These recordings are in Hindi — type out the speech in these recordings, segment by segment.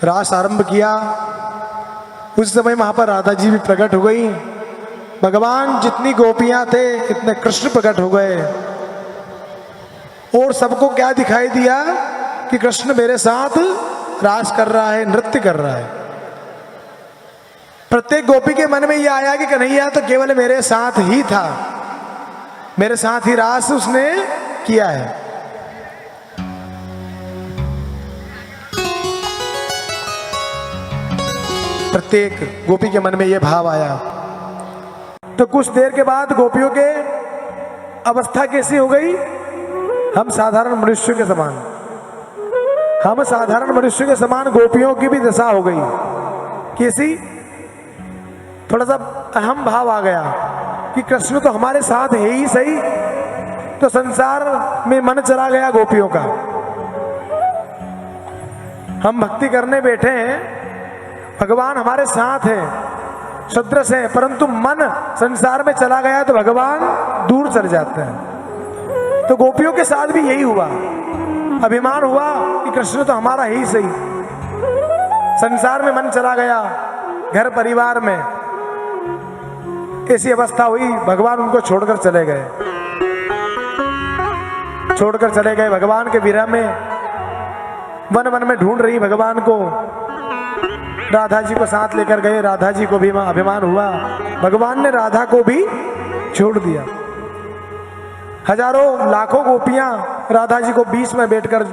रास आरंभ किया। उस समय वहां पर राधा जी भी प्रकट हो गई। भगवान जितनी गोपियां थे इतने कृष्ण प्रकट हो गए और सबको क्या दिखाई दिया कि कृष्ण मेरे साथ रास कर रहा है, नृत्य कर रहा है। प्रत्येक गोपी के मन में यह आया कि कन्हैया तो केवल मेरे साथ ही था, मेरे साथ ही रास उसने किया है। प्रत्येक गोपी के मन में यह भाव आया। तो कुछ देर के बाद गोपियों के अवस्था कैसी हो गई? हम साधारण मनुष्य के समान, हम साधारण मनुष्य के समान गोपियों की भी दशा हो गई। कैसी? थोड़ा सा अहम भाव आ गया कि कृष्ण तो हमारे साथ है ही सही, तो संसार में मन चला गया गोपियों का। हम भक्ति करने बैठे हैं, भगवान हमारे साथ है, सदृश है, परंतु मन संसार में चला गया तो भगवान दूर चले जाते हैं। तो गोपियों के साथ भी यही हुआ, अभिमान हुआ कि कृष्ण तो हमारा ही सही। संसार में मन चला गया, घर परिवार में ऐसी अवस्था हुई, भगवान उनको छोड़कर चले गए। छोड़कर चले गए भगवान के विरह में, वन वन में ढूंढ रही भगवान को। राधा जी को साथ लेकर गए, राधा जी को भी अभिमान हुआ, भगवान ने राधा को भी छोड़ दिया। हजारों लाखों गोपियां राधा जी को बीच में बैठकर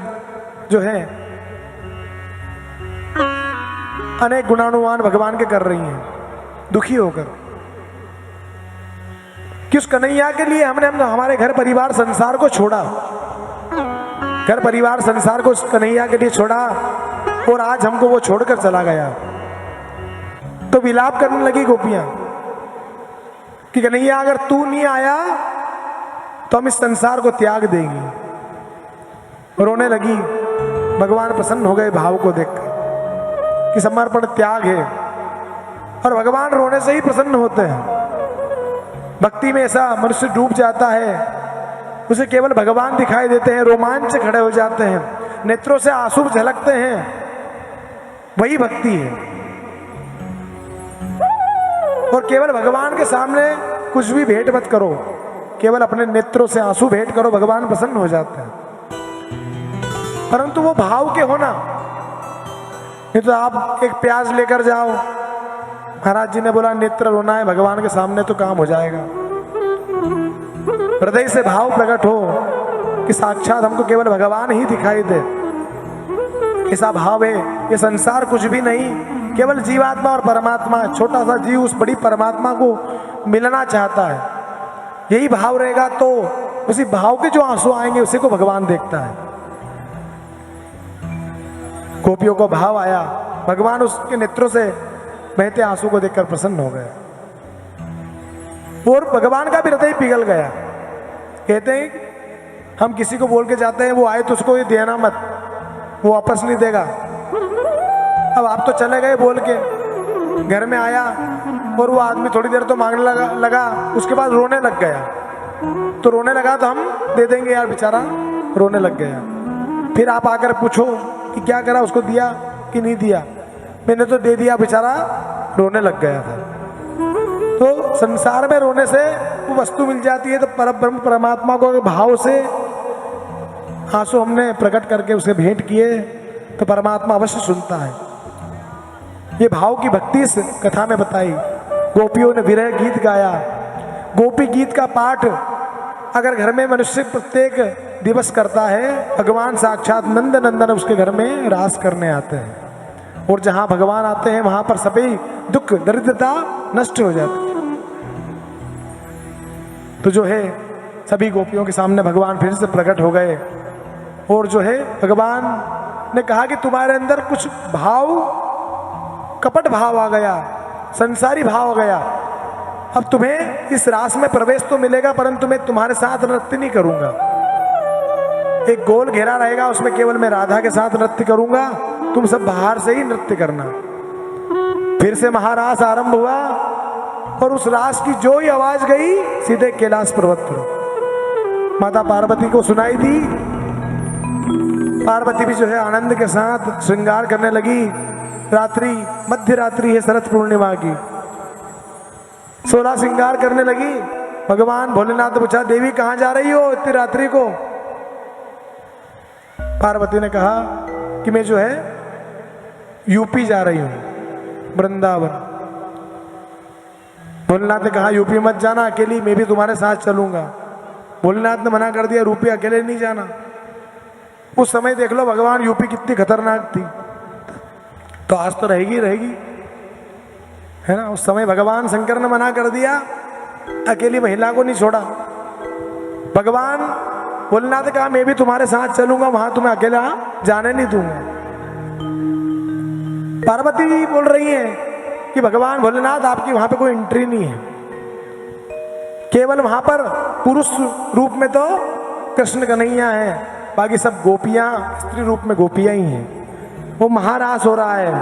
जो है अनेक गुणानुमान भगवान के कर रही हैं, दुखी होकर। किस कन्हैया के लिए हमने हमारे घर परिवार संसार को छोड़ा, घर परिवार संसार को कन्हैया के लिए छोड़ा, और आज हमको वो छोड़कर चला गया। तो विलाप करने लगी गोपियां कि कन्हैया अगर तू नहीं आया तो हम इस संसार को त्याग देंगी। रोने लगी। भगवान प्रसन्न हो गए भाव को देखकर कि समर्पण त्याग है, और भगवान रोने से ही प्रसन्न होते हैं। भक्ति में ऐसा मनुष्य डूब जाता है, उसे केवल भगवान दिखाई देते हैं, रोमांच से खड़े हो जाते हैं, नेत्रों से आंसू झलकते हैं, वही भक्ति है। और केवल भगवान के सामने कुछ भी भेंट मत करो, केवल अपने नेत्रों से आंसू भेंट करो, भगवान प्रसन्न हो जाते हैं। परंतु वो भाव के होना, नहीं तो आप एक प्याज लेकर जाओ, महाराज जी ने बोला नेत्र रोना है भगवान के सामने तो काम हो जाएगा। हृदय से भाव प्रकट हो कि साक्षात हमको केवल भगवान ही दिखाई दे, ऐसा भाव है। ये संसार कुछ भी नहीं, केवल जीवात्मा और परमात्मा, छोटा सा जीव उस बड़ी परमात्मा को मिलना चाहता है। यही भाव रहेगा तो उसी भाव के जो आंसू आएंगे उसी को भगवान देखता है। गोपियों को भाव आया, भगवान उसके नेत्रों से बहते आंसू को देखकर प्रसन्न हो गए, और भगवान का भी हृदय पिघल गया। कहते हैं हम किसी को बोल के जाते हैं वो आए तो उसको ये देना मत, वो वापस नहीं देगा। अब आप तो चले गए बोल के, घर में आया और वो आदमी थोड़ी देर तो मांगने लगा, उसके बाद रोने लग गया। तो रोने लगा तो हम दे देंगे यार, बेचारा रोने लग गया। फिर आप आकर पूछो कि क्या करा, उसको दिया कि नहीं दिया? मैंने तो दे दिया, बेचारा रोने लग गया था। तो संसार में रोने से वो वस्तु मिल जाती है, तो परब्रह्म परमात्मा को भाव से आंसू हमने प्रकट करके उसे भेंट किए तो परमात्मा अवश्य सुनता है। ये भाव की भक्ति इस कथा में बताई। गोपियों ने विरह गीत गाया। गोपी गीत का पाठ अगर घर में मनुष्य प्रत्येक दिवस करता है, भगवान साक्षात नंद नंदन उसके घर में रास करने आते हैं, और जहां भगवान आते हैं वहां पर सभी दुख दरिद्रता नष्ट हो जाती है। तो जो है सभी गोपियों के सामने भगवान फिर से प्रकट हो गए, और जो है भगवान ने कहा कि तुम्हारे अंदर कुछ भाव, कपट भाव आ गया, संसारी भाव आ गया। अब तुम्हें इस रास में प्रवेश तो मिलेगा, परंतु मैं तुम्हारे साथ नृत्य नहीं करूंगा। एक गोल घेरा रहेगा, उसमें केवल मैं राधा के साथ नृत्य करूंगा, तुम सब बाहर से ही नृत्य करना। फिर से महारास आरंभ हुआ, और उस रास की जो ही आवाज गई सीधे कैलाश पर्वत पर माता पार्वती को सुनाई दी, पार्वती भी जो है आनंद के साथ श्रृंगार करने लगी। रात्रि, मध्य रात्रि है शरद पूर्णिमा की, 16 श्रृंगार करने लगी। भगवान भोलेनाथ ने पूछा, देवी कहाँ जा रही हो इतनी रात्रि को? पार्वती ने कहा कि मैं जो है यूपी जा रही हूं, वृंदावन। भोलेनाथ ने कहा, यूपी मत जाना अकेली, मैं भी तुम्हारे साथ चलूंगा। भोलेनाथ ने मना कर दिया, यूपी अकेले नहीं जाना। उस समय देख लो भगवान यूपी कितनी खतरनाक थी, तो आज तो रहेगी रहेगी, है ना। उस समय भगवान शंकर ने मना कर दिया, अकेली महिला को नहीं छोड़ा। भगवान भोलेनाथ ने कहा, मैं भी तुम्हारे साथ चलूंगा, वहां तुम्हें अकेला जाने नहीं दूंगा। पार्वती बोल रही है कि भगवान भोलेनाथ आपकी वहां पे कोई एंट्री नहीं है, केवल वहां पर पुरुष रूप में तो कृष्ण कन्हैया है, बाकी सब गोपियां स्त्री रूप में गोपियां ही हैं। वो महारास हो रहा है।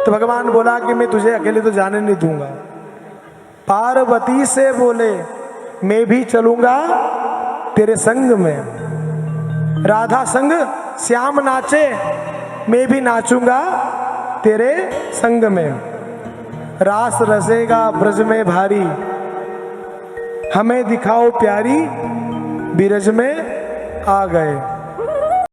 तो भगवान बोला कि मैं तुझे अकेले तो जाने नहीं दूंगा। पार्वती से बोले, मैं भी चलूंगा तेरे संग में। राधा संग श्याम नाचे, मैं भी नाचूंगा तेरे संग में। रास रसेगा ब्रज में भारी, हमें दिखाओ प्यारी, बिरज में आ गए।